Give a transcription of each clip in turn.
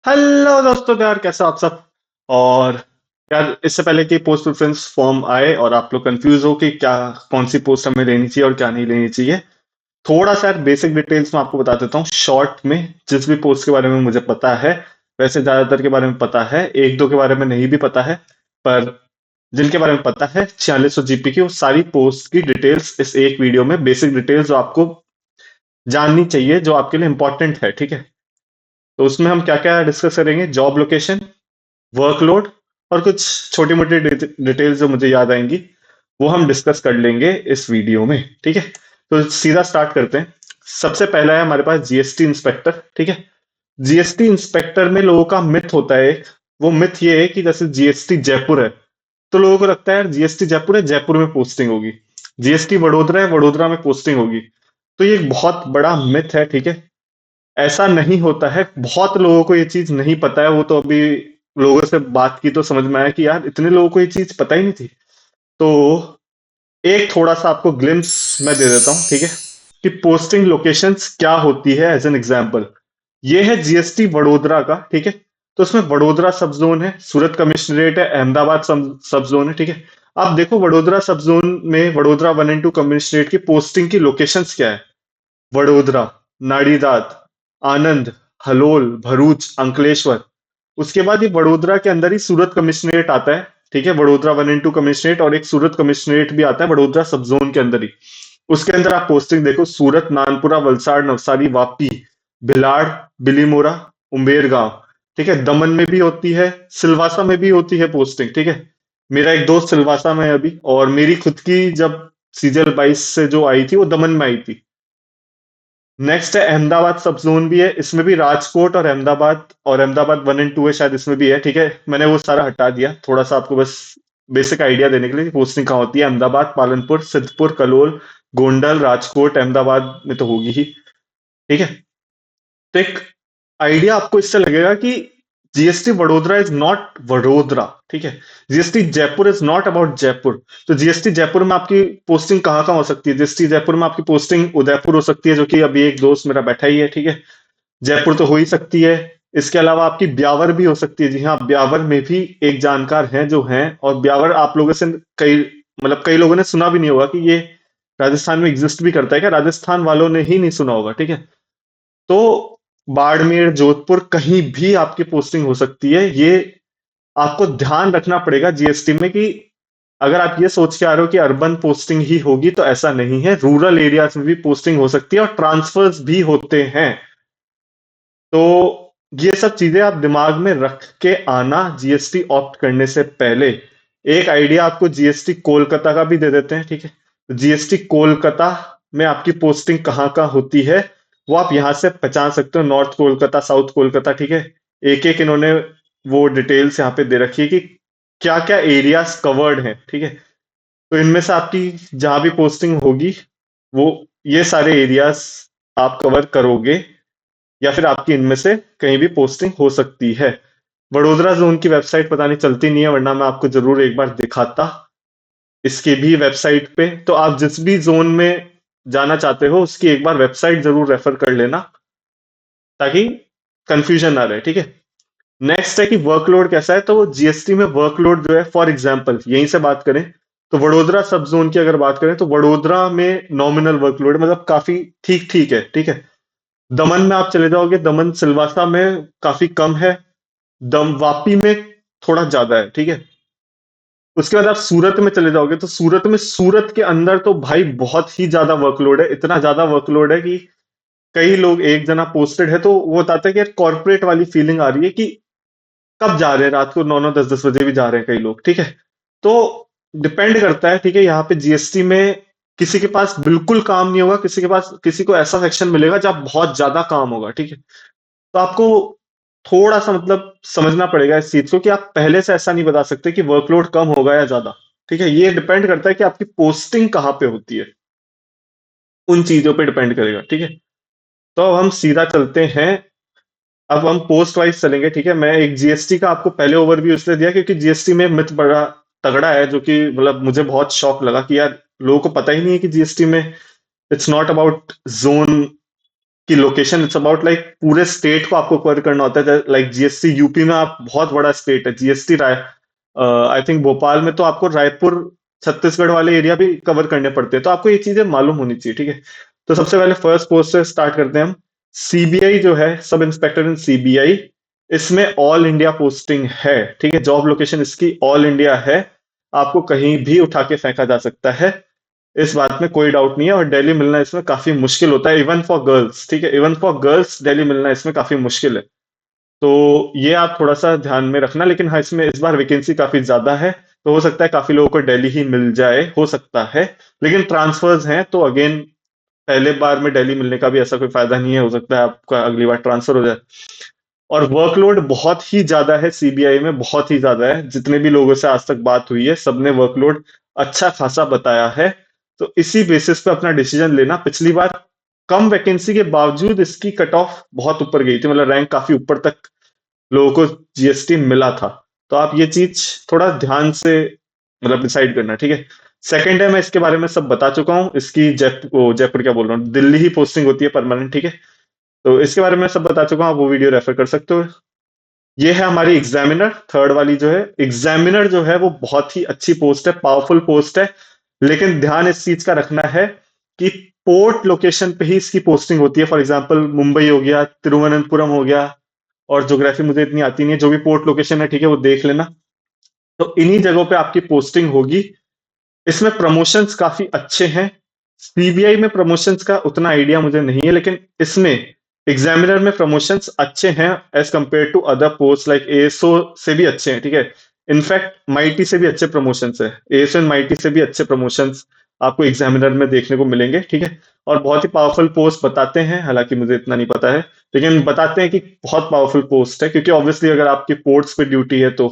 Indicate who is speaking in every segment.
Speaker 1: Hello दोस्तों यार, कैसे हो आप सब। और यार, इससे पहले कि पोस्ट प्रेफरेंस फॉर्म आए और आप लोग कंफ्यूज हो कि क्या कौन सी पोस्ट हमें लेनी चाहिए और क्या नहीं लेनी चाहिए, थोड़ा सा बेसिक डिटेल्स में आपको बता देता हूँ शॉर्ट में। जिस भी पोस्ट के बारे में मुझे पता है, वैसे ज्यादातर के बारे में पता है, एक दो के बारे में नहीं भी पता है, पर जिनके बारे में पता है 4600 जीपी की, वो सारी पोस्ट की डिटेल्स इस एक वीडियो में, बेसिक डिटेल्स जो आपको जाननी चाहिए, जो आपके लिए इंपॉर्टेंट है, ठीक है। तो उसमें हम क्या क्या डिस्कस करेंगे: जॉब लोकेशन, वर्कलोड, और कुछ छोटी मोटी डिटेल्स जो मुझे याद आएंगी, वो हम डिस्कस कर लेंगे इस वीडियो में, ठीक है। तो सीधा स्टार्ट करते हैं। सबसे पहला है हमारे पास जीएसटी इंस्पेक्टर, ठीक है। जीएसटी इंस्पेक्टर में लोगों का मिथ होता है एक, वो मिथ ये है कि जैसे जीएसटी जयपुर है, तो लोगों को लगता है यार जीएसटी जयपुर है, जयपुर में पोस्टिंग होगी। जीएसटी वडोदरा है, वडोदरा में पोस्टिंग होगी। तो ये एक बहुत बड़ा मिथ है, ठीक है। ऐसा नहीं होता है, बहुत लोगों को ये चीज नहीं पता है। वो तो अभी लोगों से बात की तो समझ में आया कि यार इतने लोगों को ये चीज पता ही नहीं थी। तो एक थोड़ा सा आपको ग्लिम्स मैं दे देता हूँ, ठीक है, कि पोस्टिंग लोकेशंस क्या होती है एज एन एग्जांपल। ये है जीएसटी वडोदरा का, ठीक है। तो उसमें वडोदरा सब जोन है, सूरत कमिश्नरेट है, अहमदाबाद सब जोन है, ठीक है। आप देखो वडोदरा सब जोन में वडोदरा 1 और 2 कमिश्नरेट की पोस्टिंग की लोकेशंस क्या है: वडोदरा, नाड़ीदाद, आनंद, हलोल, भरूच, अंकलेश्वर। उसके बाद ये वडोदरा के अंदर ही सूरत कमिश्नरेट आता है, ठीक है। वडोदरा 1 और 2 कमिश्नरेट और एक सूरत कमिश्नरेट भी आता है वडोदरा सब जोन के अंदर ही। उसके अंदर आप पोस्टिंग देखो: सूरत, नानपुरा, वलसाड़, नवसारी, वापी, भिलाड़, बिलीमोरा, उम्बेर गांव, ठीक है। दमन में भी होती है, सिलवासा में भी होती है पोस्टिंग, ठीक है। मेरा एक दोस्त सिलवासा में है अभी, और मेरी खुद की जब सीजल 22 से जो आई थी वो दमन में आई थी। नेक्स्ट है अहमदाबाद सब जोन भी है, इसमें भी राजकोट और अहमदाबाद 1 और 2 है, शायद इसमें भी है, ठीक है। मैंने वो सारा हटा दिया, थोड़ा सा आपको बस बेसिक आइडिया देने के लिए पोस्टिंग कहाँ होती है। अहमदाबाद, पालनपुर, सिद्धपुर, कलोल, गोंडल, राजकोट, अहमदाबाद में तो होगी ही, ठीक है। तो एक आइडिया आपको इससे लगेगा कि GST Vadodara is not Vadodara, ठीक है। GST Jaipur is not about Jaipur. तो जीएसटी जयपुर में आपकी पोस्टिंग कहाँ कहाँ हो सकती है? जीएसटी जयपुर में आपकी पोस्टिंग उदयपुर हो सकती है, जो कि अभी एक दोस्त मेरा बैठा ही है, ठीक है। जयपुर तो हो ही सकती है। इसके अलावा आपकी ब्यावर भी हो सकती है, जी हाँ, ब्यावर में भी एक जानकार हैं जो हैं। और ब्यावर आप लोगों से कई, मतलब कई लोगों ने सुना भी नहीं होगा कि ये राजस्थान में एग्जिस्ट भी करता है क्या, राजस्थान वालों ने ही नहीं सुना होगा, ठीक है। तो बाड़मेर, जोधपुर, कहीं भी आपकी पोस्टिंग हो सकती है। ये आपको ध्यान रखना पड़ेगा जीएसटी में कि अगर आप ये सोच के आ रहे हो कि अर्बन पोस्टिंग ही होगी, तो ऐसा नहीं है। रूरल एरियाज में भी पोस्टिंग हो सकती है और ट्रांसफर्स भी होते हैं। तो ये सब चीजें आप दिमाग में रख के आना जीएसटी ऑप्ट करने से पहले। एक आइडिया आपको जीएसटी कोलकाता का भी दे देते हैं, ठीक है। जीएसटी कोलकाता में आपकी पोस्टिंग कहाँ कहाँ होती है, वो आप यहां से पहचान सकते हो: नॉर्थ कोलकाता, साउथ कोलकाता, ठीक है। एक एक इन्होंने वो डिटेल्स यहाँ पे दे रखी है कि क्या क्या एरियाज कवर्ड हैं, ठीक है। तो इनमें से आपकी जहां भी पोस्टिंग होगी, वो ये सारे एरियाज आप कवर करोगे, या फिर आपकी इनमें से कहीं भी पोस्टिंग हो सकती है। वडोदरा जोन की वेबसाइट पता नहीं चलती नहीं है, वरना मैं आपको जरूर एक बार दिखाता इसकी भी वेबसाइट पे। तो आप जिस भी जोन में जाना चाहते हो उसकी एक बार वेबसाइट जरूर रेफर कर लेना, ताकि कंफ्यूजन ना रहे, ठीक है। नेक्स्ट है कि वर्कलोड कैसा है। तो जीएसटी में वर्कलोड जो है, फॉर एग्जांपल यहीं से बात करें तो वडोदरा सब जोन की अगर बात करें तो वडोदरा में नॉमिनल वर्कलोड, मतलब काफी ठीक ठीक है, ठीक है। दमन में आप चले जाओगे, दमन सिलवासा में काफी कम है, दम वापी में थोड़ा ज्यादा है, ठीक है। उसके बाद आप सूरत में चले जाओगे तो सूरत के अंदर तो भाई बहुत ही ज्यादा वर्कलोड है। इतना ज्यादा वर्कलोड है कि कई लोग, एक जना पोस्टेड है तो वो बताता है कि यार कॉर्पोरेट वाली फीलिंग आ रही है कि कब जा रहे हैं, रात को 9 9 10 10 बजे भी जा रहे हैं कई लोग, ठीक है। तो डिपेंड करता है, ठीक है। यहाँ पे जीएसटी में किसी के पास बिल्कुल काम नहीं होगा, किसी के पास, किसी को ऐसा सेक्शन मिलेगा जहाँ बहुत ज्यादा काम होगा, ठीक है। तो आपको थोड़ा सा मतलब समझना पड़ेगा इस चीज को कि आप पहले से ऐसा नहीं बता सकते कि वर्कलोड कम होगा या ज्यादा, ठीक है। ये डिपेंड करता है कि आपकी पोस्टिंग कहाँ पे होती है, उन चीजों पे डिपेंड करेगा, ठीक है। तो अब हम सीधा चलते हैं, अब हम पोस्ट वाइज चलेंगे, ठीक है। मैं एक जीएसटी का आपको पहले ओवरव्यू इसलिए दिया क्योंकि जीएसटी में मिथ बड़ा तगड़ा है, जो कि मतलब मुझे बहुत शौक लगा कि यार लोगों को पता ही नहीं है कि जीएसटी में इट्स नॉट अबाउट जोन कि लोकेशन इट्स अबाउट लाइक पूरे स्टेट को आपको कवर करना होता है। लाइक जीएसटी यूपी में आप बहुत बड़ा स्टेट है, जीएसटी राय आई थिंक भोपाल में तो आपको रायपुर छत्तीसगढ़ वाले एरिया भी कवर करने पड़ते हैं, तो आपको ये चीजें मालूम होनी चाहिए, ठीक है। तो सबसे पहले फर्स्ट पोस्ट से स्टार्ट करते हैं हम। सीबीआई जो है, सब इंस्पेक्टर इन सीबीआई, इसमें ऑल इंडिया पोस्टिंग है, ठीक है। जॉब लोकेशन इसकी ऑल इंडिया है, आपको कहीं भी उठा के फेंका जा सकता है, इस बात में कोई डाउट नहीं है। और दिल्ली मिलना इसमें काफी मुश्किल होता है, इवन फॉर गर्ल्स, ठीक है, इवन फॉर गर्ल्स दिल्ली मिलना इसमें काफी मुश्किल है। तो ये आप थोड़ा सा ध्यान में रखना। लेकिन हाँ, इसमें इस बार वैकेंसी काफी ज्यादा है, तो हो सकता है काफी लोगों को दिल्ली ही मिल जाए, हो सकता है। लेकिन ट्रांसफर्स हैं, तो अगेन पहले बार में दिल्ली मिलने का भी ऐसा कोई फायदा नहीं है, हो सकता है आपका अगली बार ट्रांसफर हो जाए। और वर्कलोड बहुत ही ज्यादा है सीबीआई में, बहुत ही ज्यादा है। जितने भी लोगों से आज तक बात हुई है, सबने वर्कलोड अच्छा खासा बताया है। तो इसी बेसिस पे अपना डिसीजन लेना। पिछली बार कम वैकेंसी के बावजूद इसकी कट ऑफ बहुत ऊपर गई थी, मतलब रैंक काफी ऊपर तक लोगों को जीएसटी मिला था। तो आप ये चीज थोड़ा ध्यान से मतलब डिसाइड करना, ठीक है। सेकंड है, मैं इसके बारे में सब बता चुका हूँ। इसकी जयपुर क्या बोल रहा हूँ, दिल्ली ही पोस्टिंग होती है परमानेंट, ठीक है। तो इसके बारे में सब बता चुका हूँ, आप वो वीडियो रेफर कर सकते हो। ये है हमारी एग्जामिनर, थर्ड वाली जो है। एग्जामिनर जो है वो बहुत ही अच्छी पोस्ट है, पावरफुल पोस्ट है। लेकिन ध्यान इस चीज का रखना है कि पोर्ट लोकेशन पे ही इसकी पोस्टिंग होती है। फॉर एग्जांपल मुंबई हो गया, तिरुवनंतपुरम हो गया, और ज्योग्राफी मुझे इतनी आती नहीं है, जो भी पोर्ट लोकेशन है, ठीक है, वो देख लेना। तो इन्हीं जगहों पे आपकी पोस्टिंग होगी। इसमें प्रमोशंस काफी अच्छे हैं। सीबीआई में प्रमोशंस का उतना आइडिया मुझे नहीं है, लेकिन इसमें एग्जामिनर में प्रमोशंस अच्छे हैं as compared to other post. Like ASO से भी अच्छे हैं, ठीक है। इनफैक्ट माइटी से भी अच्छे प्रमोशंस है, एएसओ एंड माइटी से भी अच्छे प्रमोशंस आपको एग्जामिनर में देखने को मिलेंगे, ठीक है। और बहुत ही पावरफुल पोस्ट बताते हैं, हालांकि मुझे इतना नहीं पता है, लेकिन बताते हैं कि बहुत पावरफुल पोस्ट है। क्योंकि ऑब्वियसली अगर आपकी पोर्ट्स पे ड्यूटी है, तो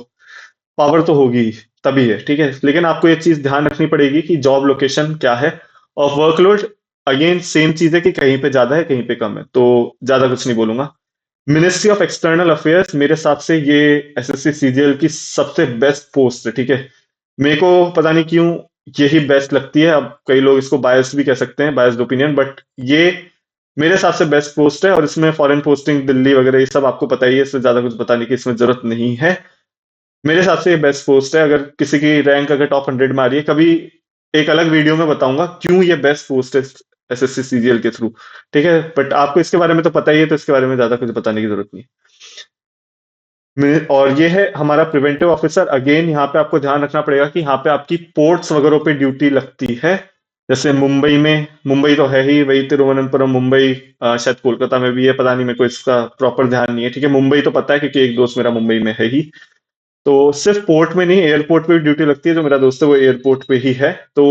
Speaker 1: पावर तो होगी ही, तभी है, ठीक है। लेकिन आपको ये चीज ध्यान रखनी पड़ेगी कि जॉब लोकेशन क्या है। और वर्कलोड अगेन सेम चीज है कि कहीं पे ज्यादा है, कहीं पे कम है, तो ज्यादा कुछ नहीं बोलूंगा। मिनिस्ट्री ऑफ एक्सटर्नल अफेयर्स मेरे हिसाब से ये एसएससी सीजीएल की सबसे बेस्ट पोस्ट है, ठीक है। मेरे को पता नहीं क्यों यही बेस्ट लगती है। अब कई लोग इसको बायस भी कह सकते हैं, बायस्ड ओपिनियन, बट ये मेरे हिसाब से बेस्ट पोस्ट है। और इसमें फॉरेन पोस्टिंग दिल्ली वगैरह ये सब आपको पता ही है, इसमें ज्यादा कुछ बताने की इसमें जरूरत नहीं है। मेरे हिसाब से ये बेस्ट पोस्ट है। अगर किसी की रैंक अगर टॉप 100 में आ रही है, कभी एक अलग वीडियो में बताऊंगा क्यों ये बेस्ट पोस्ट है एसएससी सीजीएल के थ्रू, ठीक है। बट आपको इसके बारे में तो पता ही है, तो इसके बारे में ज्यादा कुछ बताने की जरूरत नहीं। और ये है हमारा प्रिवेंटिव ऑफिसर। अगेन यहाँ पे आपको ध्यान रखना पड़ेगा कि यहाँ पे आपकी पोर्ट्स वगैरह पे ड्यूटी लगती है। जैसे मुंबई में, मुंबई तो है ही, वही तिरुवनंतपुरम मुंबई, शायद कोलकाता में भी है, पता नहीं, मेरे को इसका प्रॉपर ध्यान नहीं है, ठीक है। मुंबई तो पता है क्योंकि एक दोस्त मेरा मुंबई में है ही। तो सिर्फ पोर्ट में नहीं, एयरपोर्ट पे भी ड्यूटी लगती है। जो मेरा दोस्त है वो एयरपोर्ट पे ही है। तो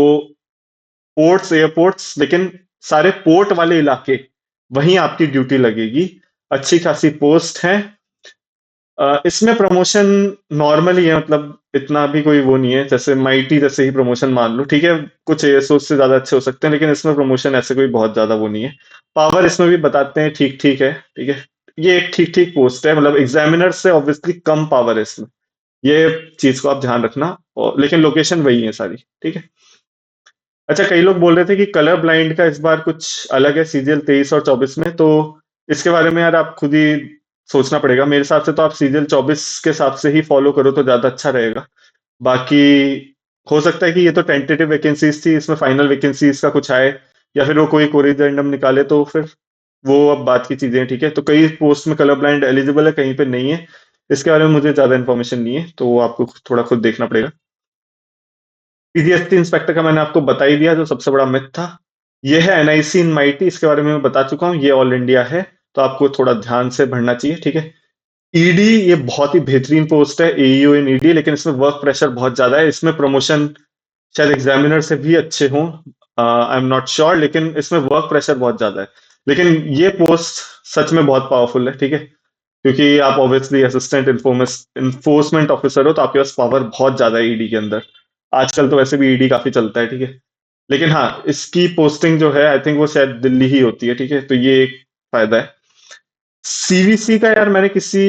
Speaker 1: पोर्ट्स, एयरपोर्ट्स, लेकिन सारे पोर्ट वाले इलाके, वहीं आपकी ड्यूटी लगेगी। अच्छी खासी पोस्ट है। इसमें प्रमोशन नॉर्मली है, मतलब इतना भी कोई वो नहीं है। जैसे माइटी जैसे ही प्रमोशन मान लो, ठीक है, कुछ एएसओ से ज्यादा अच्छे हो सकते हैं, लेकिन इसमें प्रमोशन ऐसे कोई बहुत ज्यादा वो नहीं है। पावर इसमें भी बताते हैं ठीक ठीक है, ठीक है। ये एक ठीक ठीक पोस्ट है, मतलब एग्जामिनर से ऑब्वियसली कम पावर है इसमें, ये चीज को आप ध्यान रखना। और लेकिन लोकेशन वही है सारी, ठीक है। अच्छा, कई लोग बोल रहे थे कि कलर ब्लाइंड का इस बार कुछ अलग है सीजीएल 23 और 24 में, तो इसके बारे में यार आप खुद ही सोचना पड़ेगा। मेरे हिसाब से तो आप सीजीएल 24 के हिसाब से ही फॉलो करो तो ज्यादा अच्छा रहेगा। बाकी हो सकता है कि ये तो टेंटेटिव वैकेंसीज थी, इसमें फाइनल वैकेंसीज का कुछ आए, या फिर वो कोई कोरिजेंडम निकाले, तो फिर वो अब बात की चीजें हैं, ठीक है। तो कई पोस्ट में कलर ब्लाइंड एलिजिबल है, कहीं पे नहीं है। इसके बारे में मुझे ज्यादा इन्फॉर्मेशन नहीं है, तो वो आपको थोड़ा खुद देखना पड़ेगा। पीजीएसटी इंस्पेक्टर का मैंने आपको बता ही दिया, जो सबसे बड़ा मिथ था। ये है एनआईसी इन माइटी, इसके बारे में मैं बता चुका हूँ, ये ऑल इंडिया है, तो आपको थोड़ा ध्यान से भरना चाहिए, ठीक है। ईडी, ये बहुत ही बेहतरीन पोस्ट है, एईओ इन ईडी, लेकिन इसमें वर्क प्रेशर बहुत ज्यादा है। इसमें प्रमोशन शायद एग्जामिनर से भी अच्छे हों, आई एम नॉट श्योर, लेकिन इसमें वर्क प्रेशर बहुत ज्यादा है। लेकिन ये पोस्ट सच में बहुत पावरफुल है, ठीक है। क्योंकि आप ऑब्वियसली असिस्टेंट इन्फोर्समेंट ऑफिसर हो, तो आपके पास पावर बहुत ज्यादा है ईडी के अंदर। आजकल तो वैसे भी ईडी काफी चलता है, ठीक है। लेकिन हाँ, इसकी पोस्टिंग जो है आई थिंक वो शायद दिल्ली ही होती है, ठीक है। तो ये एक फायदा है। सीवीसी का यार मैंने किसी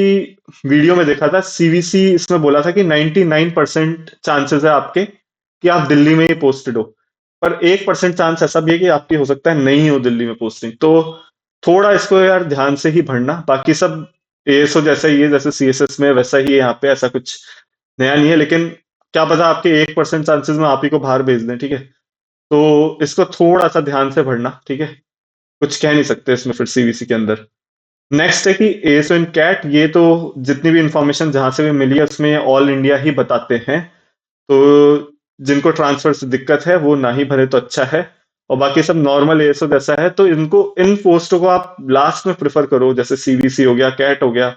Speaker 1: वीडियो में देखा था, सीवीसी इसमें बोला था कि 99% चांसेस है आपके कि आप दिल्ली में ही पोस्टेड हो। पर 1% चांस ऐसा भी है कि आपकी हो सकता है नहीं हो दिल्ली में पोस्टिंग। तो थोड़ा इसको यार ध्यान से ही भरना, बाकी सब एएसओ जैसा ही है, जैसे सीएसएस में वैसा ही है यहाँ पे, ऐसा कुछ नया नहीं है। लेकिन क्या पता आपके 1% चांसेस में आप ही को बाहर भेज दें, ठीक है। तो इसको थोड़ा सा ध्यान से भरना, ठीक है। कुछ कह नहीं सकते इसमें फिर सीवीसी के अंदर। नेक्स्ट है कि एएसओ इन कैट, ये तो जितनी भी इंफॉर्मेशन जहां से भी मिली है उसमें ऑल इंडिया ही बताते हैं। तो जिनको ट्रांसफर से दिक्कत है वो ना ही भरे तो अच्छा है। और बाकी सब नॉर्मल एएसओ जैसा है, तो इनको इन पोस्टों को आप लास्ट में प्रेफर करो, जैसे सीवीसी हो गया, कैट हो गया।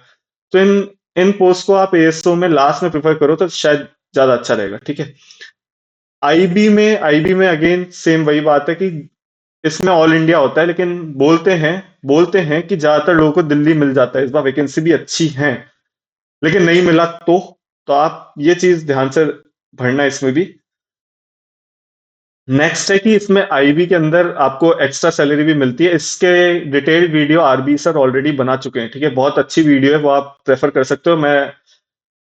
Speaker 1: तो इन इन पोस्ट को आप एएसओ में लास्ट में प्रेफर करो तो शायद ज्यादा अच्छा रहेगा, ठीक है। आईबी में अगेन सेम वही बात है कि इसमें ऑल इंडिया होता है, लेकिन बोलते हैं कि ज्यादातर लोगों को दिल्ली मिल जाता है, इस बार वैकेंसी भी अच्छी है। लेकिन नहीं मिला तो आप ये चीज ध्यान से भरना इसमें भी। नेक्स्ट है कि इसमें आईबी के अंदर आपको एक्स्ट्रा सैलरी भी मिलती है। इसके detailed video RB sir already बना चुके हैं, ठीक है। बहुत अच्छी वीडियो है, वो आप प्रेफर कर सकते हो, मैं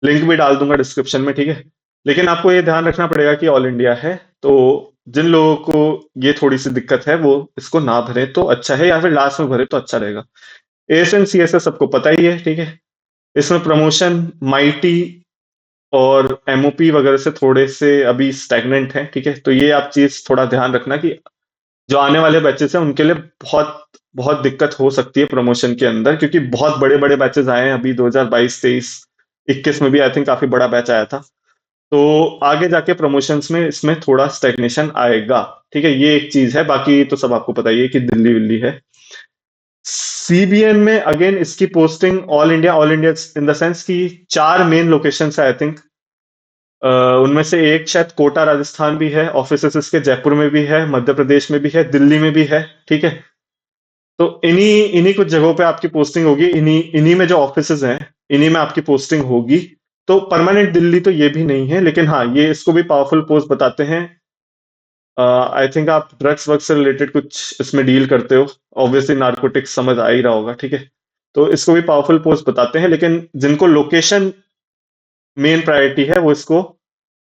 Speaker 1: लिंक भी डाल दूंगा डिस्क्रिप्शन में, ठीक है। लेकिन आपको ये ध्यान रखना पड़ेगा कि ऑल इंडिया है, तो जिन लोगों को ये थोड़ी सी दिक्कत है वो इसको ना भरे तो अच्छा है, या फिर लास्ट में भरे तो अच्छा रहेगा। S N C S S सबको पता ही है, ठीक है। इसमें प्रमोशन माइटी और एमओपी वगैरह से थोड़े से अभी स्टैग्नेंट है, ठीक है। तो ये आप चीज थोड़ा ध्यान रखना कि जो आने वाले बैचेस हैं उनके लिए बहुत बहुत दिक्कत हो सकती है प्रमोशन के अंदर, क्योंकि बहुत बड़े बड़े बैचेस आए हैं अभी 2022 23 21 में भी आई थिंक काफी बड़ा बैच आया था। तो आगे जाके प्रमोशंस में इसमें थोड़ा स्टैग्नेशन आएगा, ठीक है। ये एक चीज है, बाकी तो सब आपको पता ही है कि दिल्ली विल्ली है। सीबीएन में अगेन इसकी posting all India in the sense कि 4 मेन लोकेशन है आई थिंक। उनमें से एक शायद कोटा राजस्थान भी है, ऑफिसेस इसके जयपुर में भी है, मध्य प्रदेश में भी है, दिल्ली में भी है, ठीक है। तो इन्हीं इन्हीं कुछ जगहों पे आपकी पोस्टिंग होगी, इन्हीं इन्हीं में जो ऑफिसेज हैं इन्हीं में आपकी पोस्टिंग होगी। तो परमानेंट दिल्ली तो ये भी नहीं है, लेकिन हाँ ये इसको भी पावरफुल पोस्ट बताते हैं। आई थिंक आप ड्रग्स वर्क से रिलेटेड कुछ इसमें डील करते हो, ऑब्वियसली नार्कोटिक्स समझ आ ही रहा होगा, ठीक है। तो इसको भी पावरफुल पोस्ट बताते हैं, लेकिन जिनको लोकेशन मेन प्रायोरिटी है वो इसको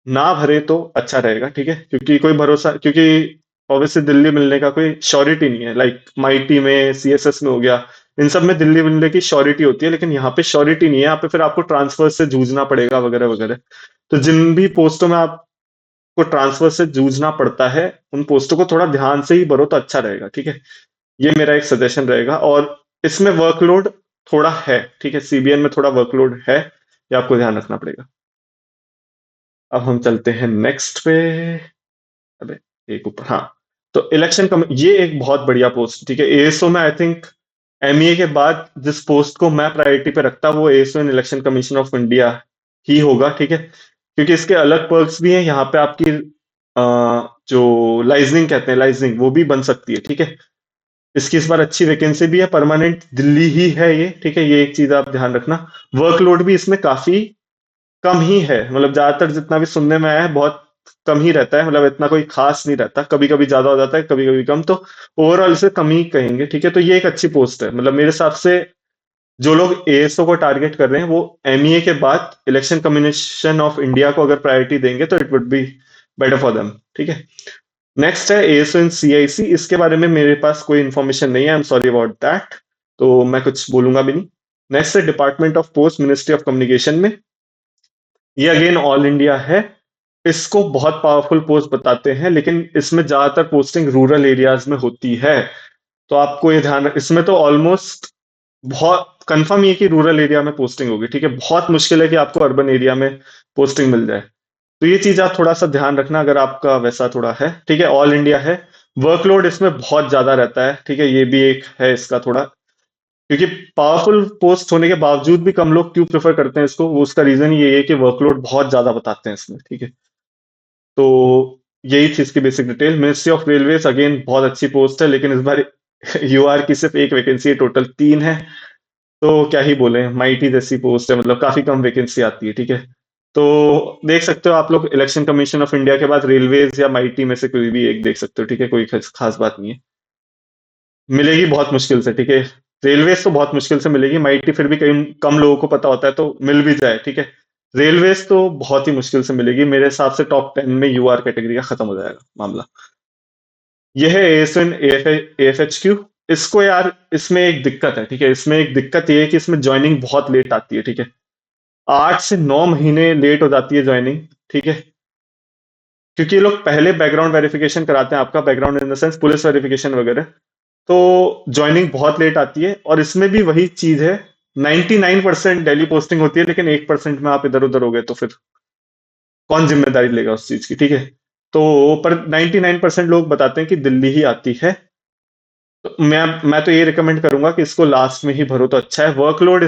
Speaker 1: ना भरे तो अच्छा रहेगा, ठीक है। क्योंकि कोई भरोसा, क्योंकि ऑब्वियसली दिल्ली मिलने का कोई श्योरिटी नहीं है, लाइक माइटी में सीएसएस में हो गया, इन सब में दिल्ली मिलने की श्योरिटी होती है, लेकिन यहाँ पे श्योरिटी नहीं है, यहाँ पे फिर आपको ट्रांसफर से जूझना पड़ेगा वगैरह वगैरह। तो जिन भी पोस्टों में आपको ट्रांसफर से जूझना पड़ता है उन पोस्टों को थोड़ा ध्यान से ही भरो तो अच्छा रहेगा, ठीक है। ये मेरा एक सजेशन रहेगा। और इसमें वर्कलोड थोड़ा है, ठीक है, सीबीएन में थोड़ा वर्कलोड है, ये आपको ध्यान रखना पड़ेगा। अब हम चलते हैं नेक्स्ट पे। अबे एक ऊपर, हाँ। तो इलेक्शन कम, ये एक बहुत बढ़िया पोस्ट, ठीक है। एएसओ में आई थिंक एमईए के बाद जिस पोस्ट को मैं प्रायोरिटी पे रखता वो ASO in election commission of India ही होगा, ठीक है। क्योंकि इसके अलग पर्क्स भी हैं, यहाँ पे आपकी जो लाइजनिंग कहते हैं, लाइजनिंग वो भी बन सकती है, ठीक है। इसकी इस बार अच्छी वैकेंसी भी है, परमानेंट दिल्ली ही है ये, ठीक है। ये एक चीज आप ध्यान रखना। वर्कलोड भी इसमें काफी कम ही है, मतलब ज्यादातर जितना भी सुनने में आया है बहुत कम ही रहता है, मतलब इतना कोई खास नहीं रहता, कभी कभी ज्यादा हो जाता है, कभी कभी कम, तो ओवरऑल इसे कम ही कहेंगे, ठीक है। तो ये एक अच्छी पोस्ट है, मतलब मेरे हिसाब से जो लोग एएसओ को टारगेट कर रहे हैं वो एमईए के बाद इलेक्शन कमीशन ऑफ इंडिया को अगर प्रायोरिटी देंगे तो it would be better for them, ठीक है। नेक्स्ट है एएसओ इन सीआईसी, इसके बारे में मेरे पास कोई इंफॉर्मेशन नहीं है, I am sorry about that, तो मैं कुछ बोलूंगा भी नहीं। नेक्स्ट है department of post ministry of communication में, ये अगेन ऑल इंडिया है। इसको बहुत पावरफुल पोस्ट बताते हैं, लेकिन इसमें ज्यादातर पोस्टिंग रूरल एरियाज में होती है। तो आपको ये ध्यान, इसमें तो ऑलमोस्ट बहुत कंफर्म ये कि रूरल एरिया में पोस्टिंग होगी, ठीक है। बहुत मुश्किल है कि आपको अर्बन एरिया में पोस्टिंग मिल जाए। तो ये चीज आप थोड़ा सा ध्यान रखना अगर आपका वैसा थोड़ा है, ठीक है। ऑल इंडिया है, वर्कलोड इसमें बहुत ज्यादा रहता है, ठीक है। ये भी एक है इसका थोड़ा, क्योंकि पावरफुल पोस्ट होने के बावजूद भी कम लोग क्यों प्रेफर करते हैं इसको, वो उसका रीजन ये है कि वर्कलोड बहुत ज्यादा बताते हैं इसमें, ठीक है। तो यही थी इसकी basic detail. Ministry of railways again बहुत अच्छी पोस्ट है, लेकिन इस बार यूआर की सिर्फ एक वैकेंसी है, टोटल 3 है। तो क्या ही बोले, माइटी जैसी पोस्ट है, मतलब काफी कम वैकेंसी आती है, ठीक है। तो देख सकते हो आप लोग, इलेक्शन कमीशन ऑफ इंडिया के बाद रेलवेज या माइटी में से कोई भी एक देख सकते हो, ठीक है। कोई खास बात नहीं है, मिलेगी बहुत मुश्किल से, ठीक है। रेलवेज तो बहुत मुश्किल से मिलेगी, माइटी फिर भी कई कम लोगों को पता होता है तो मिल भी जाए, ठीक है। रेलवेज तो बहुत ही मुश्किल से मिलेगी, मेरे हिसाब से टॉप 10 में यूआर कैटेगरी का खत्म हो जाएगा मामला। यह है एएसएन एएफएचक्यू। इसको यार इसमें एक दिक्कत है, ठीक है, इसमें एक दिक्कत ये है कि इसमें ज्वाइनिंग बहुत लेट आती है, ठीक है, 8 से 9 महीने लेट हो जाती है ज्वाइनिंग, ठीक है, क्योंकि ये लोग पहले बैकग्राउंड वेरिफिकेशन कराते हैं आपका, background in the sense police verification वगैरह, तो ज्वाइनिंग बहुत लेट आती है, और इसमें भी वही चीज है, 99% डेली पोस्टिंग होती है, लेकिन 1% में आप इधर उधर हो गए तो फिर कौन जिम्मेदारी लेगा उस चीज की, ठीक है। तो पर 99% लोग बताते हैं कि दिल्ली ही आती है। तो मैं तो ये रिकमेंड करूंगा कि इसको लास्ट में ही भरो तो अच्छा है। वर्कलोड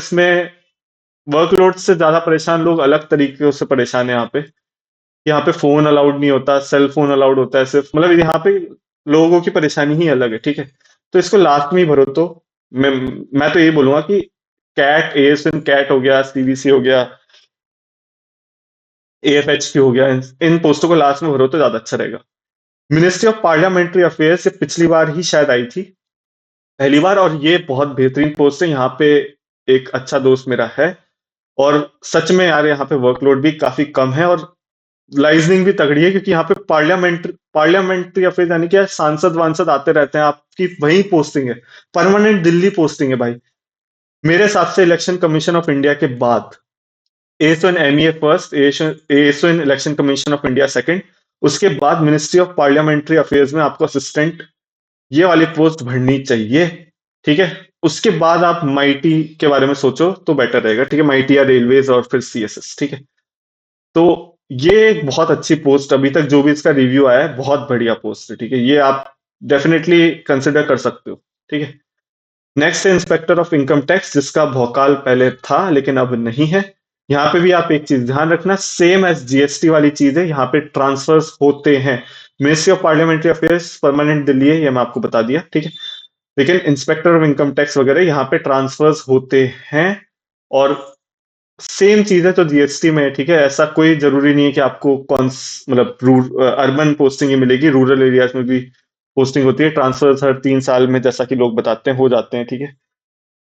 Speaker 1: से ज्यादा परेशान लोग अलग तरीके से परेशान है यहाँ पे। यहाँ पे फोन अलाउड नहीं होता, सेल फोन अलाउड होता है सिर्फ, मतलब यहाँ पे लोगों की परेशानी ही अलग है, ठीक है। तो इसको लास्ट में ही भरो तो मैं मैं तो ये बोलूंगा कि कैट, एएसएन कैट हो गया, सीबीसी हो गया, एएफएच की हो गया, इन पोस्टों को लास्ट में भरो तो ज्यादा अच्छा रहेगा। मिनिस्ट्री ऑफ पार्लियामेंट्री अफेयर्स से पिछली बार ही शायद आई थी, पहली बार, और ये बहुत बेहतरीन पोस्ट है। यहाँ पे एक अच्छा दोस्त मेरा है, और सच में यार यहाँ पे वर्कलोड भी काफी कम है, और लाइजनिंग भी तगड़ी है, क्योंकि यहाँ पे पार्लियामेंट्री अफेयर यानी क्या, सांसद वांसद आते रहते हैं, आपकी वही पोस्टिंग है, परमानेंट दिल्ली पोस्टिंग है भाई। मेरे हिसाब से इलेक्शन कमीशन ऑफ इंडिया के बाद SO and MEA first, SO and election commission of India second, उसके बाद मिनिस्ट्री ऑफ पार्लियामेंट्री अफेयर्स में आपको असिस्टेंट ये वाली पोस्ट भरनी चाहिए, ठीक है। उसके बाद आप माइटी के बारे में सोचो तो बेटर रहेगा, ठीक है, माइटी या रेलवेज और फिर सीएसएस, ठीक है। तो ये एक बहुत अच्छी पोस्ट, अभी तक जो भी इसका रिव्यू आया है बहुत बढ़िया पोस्ट है, ठीक है, ये आप डेफिनेटली कंसिडर कर सकते हो, ठीक है। नेक्स्ट है इंस्पेक्टर ऑफ इनकम टैक्स, जिसका भौकाल पहले था लेकिन अब नहीं है। यहाँ पे भी आप एक चीज ध्यान रखना, सेम एज जीएसटी वाली चीज है, यहाँ पे ट्रांसफर्स होते हैं। Ministry of parliamentary affairs permanent Delhi है, ये मैं आपको बता दिया, ठीक है, लेकिन इंस्पेक्टर ऑफ इनकम टैक्स वगैरह यहाँ पे ट्रांसफर्स होते हैं, और सेम चीज है तो जीएसटी में है, ठीक है। ऐसा कोई जरूरी नहीं है कि आपको मतलब अर्बन पोस्टिंग ही मिलेगी, रूरल एरियाज में भी पोस्टिंग होती है, ट्रांसफर हर 3 साल में जैसा कि लोग बताते हैं हो जाते हैं, ठीक है।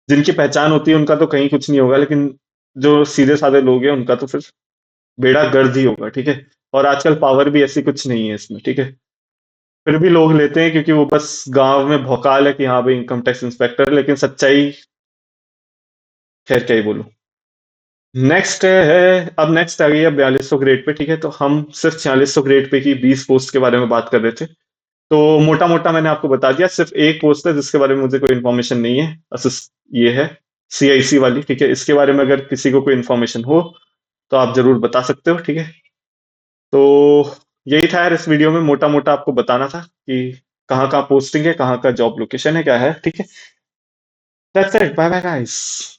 Speaker 1: जिनकी पहचान होती है उनका तो कहीं कुछ नहीं होगा, लेकिन जो सीधे साधे लोग हैं उनका तो फिर बेड़ा गर्द ही होगा, ठीक है। और आजकल पावर भी ऐसी कुछ नहीं है इसमें, ठीक है, फिर भी लोग लेते हैं क्योंकि वो बस गांव में भौकाल है कि हाँ भाई इनकम टैक्स इंस्पेक्टर, लेकिन सच्चाई खैर क्या ही बोलूं। नेक्स्ट है, अब नेक्स्ट आ गई है 4200 ग्रेड पे, ठीक है, तो हम सिर्फ 4600 ग्रेड पे की 20 पोस्ट के बारे में बात कर रहे थे। तो मोटा मोटा मैंने आपको बता दिया, सिर्फ एक पोस्ट है जिसके बारे में मुझे कोई इन्फॉर्मेशन नहीं है, असिस्ट ये है सीआईसी वाली, ठीक है। इसके बारे में अगर किसी को कोई इन्फॉर्मेशन हो तो आप जरूर बता सकते हो, ठीक है। तो यही था यार, इस वीडियो में मोटा मोटा आपको बताना था कि कहाँ कहाँ पोस्टिंग है, कहाँ का जॉब लोकेशन है, क्या है, ठीक है। That's it, bye bye guys.